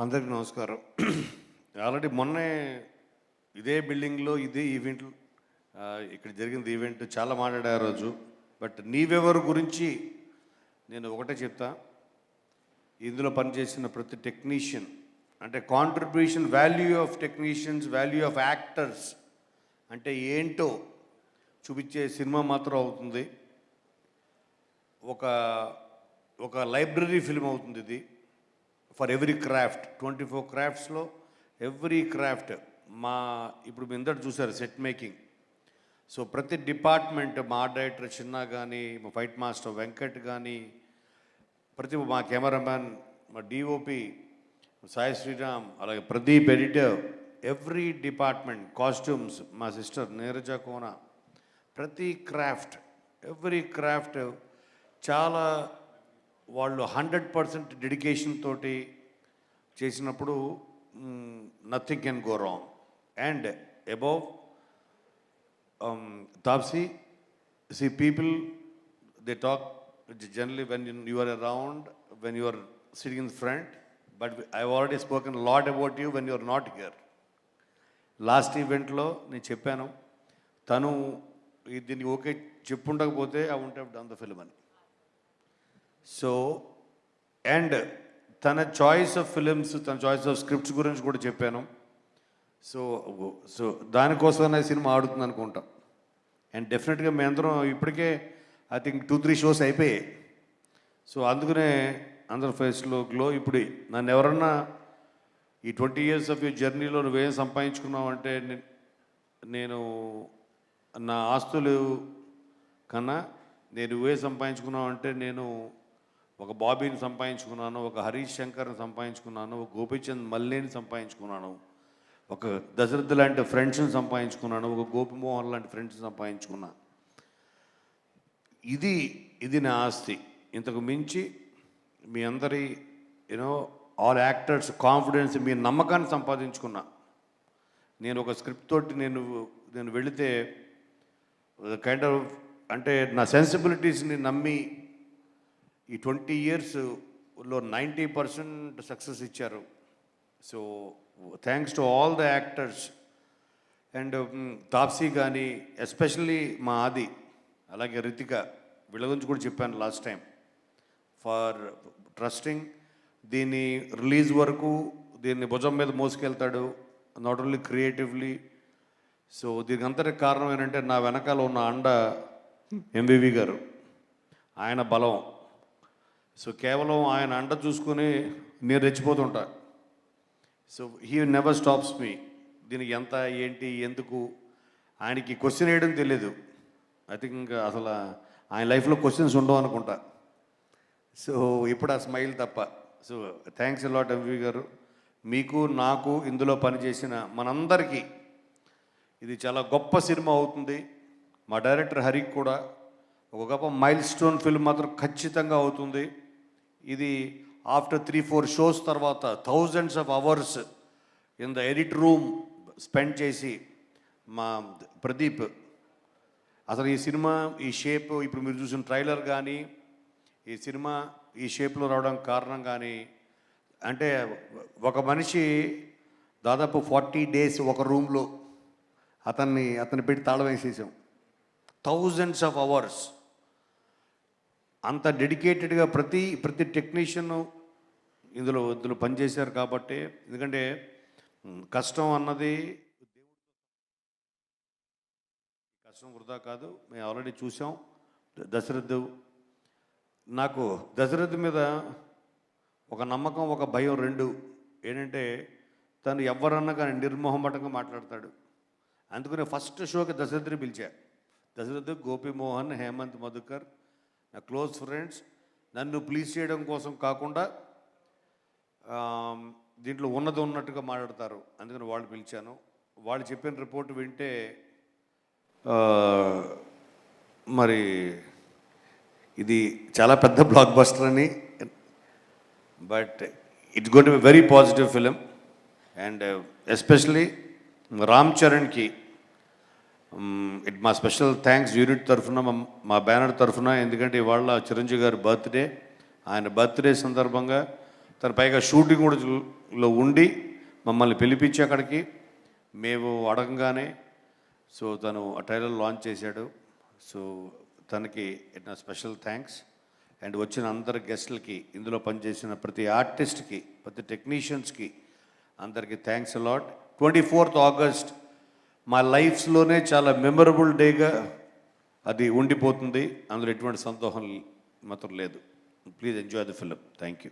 అందరికీ నమస్కారం. ఆల్రెడీ మొన్నే ఇదే బిల్డింగ్లో ఇదే ఈవెంట్ ఇక్కడ జరిగింది ఈవెంట్ చాలా మాట్లాడారు రోజు. బట్ నీవెవరు గురించి నేను ఒకటే చెప్తా. ఇందులో పనిచేసిన ప్రతి టెక్నీషియన్ అంటే contribution, value of technicians, value of actors అంటే ఏంటో చూపించే సినిమా మాత్రం అవుతుంది. ఒక లైబ్రరీ ఫిల్మ్ అవుతుంది ఇది. ఫర్ ఎవ్రీ క్రాఫ్ట్ 24 క్రాఫ్ట్స్లో ఎవ్రీ క్రాఫ్ట్ ఇప్పుడు మీ అందరు చూసారు సెట్ మేకింగ్. సో ప్రతి డిపార్ట్మెంట్, మా ఆర్ట్ డైరెక్టర్ చిన్న కానీ, మా ఫైట్ మాస్టర్ వెంకట్ కానీ, మా కెమెరామ్యాన్, మా డిఓపి సాయి శ్రీరామ్, అలాగే Pradeep editor, every department, costumes మా సిస్టర్ నీరజ కోన, ప్రతి క్రాఫ్ట్, ఎవ్రీ క్రాఫ్ట్ చాలా వాళ్ళు 100% డెడికేషన్ తోటి చేసినప్పుడు nothing can go wrong. And above Taapsee, see people, they talk generally when you are around, when you are sitting in front, but I've already spoken a lot about you when you are not here. Last ఈవెంట్లో నేను చెప్పాను, తను దీన్ని okay చెప్పుండకపోతే I won't have done the film అని. So and తన choice of films, తన choice of scripts గురించి కూడా చెప్పాను. సో దానికోసమే సినిమా ఆడుతుంది అనుకుంటాం. అండ్ డెఫినెట్గా మీ అందరం ఇప్పటికే ఐ థింక్ 2-3 షోస్ అయిపోయాయి. సో అందుకనే అందరి ఫేస్లో గ్లో. ఇప్పుడు నన్ను ఎవరన్నా ఈ 20 years ఆఫ్ ఈ జర్నీలో నువ్వేం సంపాదించుకున్నావు అంటే, నేను నా ఆస్తులు కన్నా నువ్వే సంపాదించుకున్నావు అంటే, నేను ఒక బాబీని సంపాదించుకున్నాను, ఒక హరీష్ శంకర్ని సంపాదించుకున్నాను, ఒక గోపీచంద్ మల్లేని సంపాదించుకున్నాను, ఒక దశరథ్ లాంటి ఫ్రెండ్స్ని సంపాదించుకున్నాను, ఒక గోపిమోహన్ లాంటి ఫ్రెండ్స్ని సంపాదించుకున్నా. ఇది నా ఆస్తి. ఇంతకు మించి మీ అందరి ఆల్ యాక్టర్స్ కాన్ఫిడెన్స్, మీ నమ్మకాన్ని సంపాదించుకున్నా. నేను ఒక స్క్రిప్ట్ తోటి నేను వెళితే కైండ్ ఆఫ్ అంటే నా సెన్సిబిలిటీస్ని నమ్మి ఈ 20 yearsలో 90% సక్సెస్ ఇచ్చారు. So thanks to all the actors. And Taapsee కానీ, ఎస్పెషల్లీ మా ఆది, అలాగే రితిక, వీళ్ళ గురించి కూడా చెప్పాను లాస్ట్ టైం, ఫర్ ట్రస్టింగ్. దీన్ని రిలీజ్ వరకు దీన్ని భుజం మీద మోసుకెళ్తాడు, నాట్ ఓన్లీ క్రియేటివ్లీ. సో దీనికి అంతటికి కారణం ఏంటంటే నా వెనకాల ఉన్న అండ ఎంవివి గారు, ఆయన బలం. సో కేవలం ఆయన అండ చూసుకుని నేను రెచ్చిపోతుంటా. సో హీ నెవర్ స్టాప్స్ మీ. దీనికి ఎంత, ఏంటి, ఎందుకు ఆయనకి క్వశ్చన్ వేయడం తెలియదు. ఐ థింక్ అసలు ఆయన లైఫ్లో క్వశ్చన్స్ ఉండవు అనుకుంటా. సో ఇప్పుడు ఆ స్మైల్ తప్ప. So thanks a lot MV గారు. మీకు, నాకు, ఇందులో పనిచేసిన మనందరికీ ఇది చాలా గొప్ప సినిమా అవుతుంది. మా డైరెక్టర్ హరికి కూడా ఒక గొప్ప మైల్ స్టోన్ ఫిల్మ్ మాత్రం ఖచ్చితంగా అవుతుంది. ఇది ఆఫ్టర్ 3-4 షోస్ తర్వాత thousands of hours in the edit room spend చేసి మా ప్రదీప్ అసలు ఈ సినిమా ఈ షేప్, ఇప్పుడు మీరు చూసిన ట్రైలర్ కానీ, ఈ సినిమా ఈ షేప్లో రావడానికి కారణం కానీ, అంటే ఒక మనిషి దాదాపు 40 days ఒక రూమ్లో అతన్ని పెట్టి తాళం వేసేసాం. thousands of hours అంత డెడికేటెడ్గా ప్రతి టెక్నీషియన్ ఇందులో పనిచేశారు. కాబట్టి ఎందుకంటే కష్టం అన్నది కష్టం వృధా కాదు. మేము ఆల్రెడీ చూసాం దశరథ్. నాకు దశరథ్ మీద ఒక నమ్మకం, ఒక భయం, రెండు. ఏంటంటే తను ఎవరన్నా కానీ నిర్మోహమాటంగా మాట్లాడతాడు. అందుకనే ఫస్ట్ షోకి దశరథ్ని పిలిచా. దశరథ్, గోపిమోహన్, హేమంత్ మధుకర్ నా క్లోజ్ ఫ్రెండ్స్. నన్ను ప్లీజ్ చేయడం కోసం కాకుండా దీంట్లో ఉన్నది ఉన్నట్టుగా మాట్లాడతారు. అందుకని వాళ్ళు పిలిచాను. వాళ్ళు చెప్పిన రిపోర్ట్ వింటే మరి ఇది చాలా పెద్ద బ్లాక్ బస్టర్ అని. But it's going to be very positive film. And especially Ram చరణ్కి మా స్పెషల్ థ్యాంక్స్ యూనిట్ తరఫున, మా బ్యానర్ తరఫున. ఎందుకంటే ఇవాళ చిరంజీవి గారి బర్త్డే. ఆయన బర్త్డే సందర్భంగా తను పైగా షూటింగ్ కూడా లో ఉండి మమ్మల్ని పిలిపించి అక్కడికి మేము అడగంగానే సో తను ఆ ట్రైలర్ లాంచ్ చేశాడు. సో తనకి నా స్పెషల్ థ్యాంక్స్. అండ్ వచ్చిన అందరి గెస్ట్లకి, ఇందులో పనిచేసిన ప్రతి ఆర్టిస్ట్కి, ప్రతి టెక్నీషియన్స్కి అందరికీ థ్యాంక్స్ అలాట్. 24th ఆగస్ట్ మా లైఫ్స్లోనే చాలా మెమరబుల్ డేగా అది ఉండిపోతుంది. అందులో ఎటువంటి సందేహం మాత్రం లేదు. Please enjoy the film. Thank you.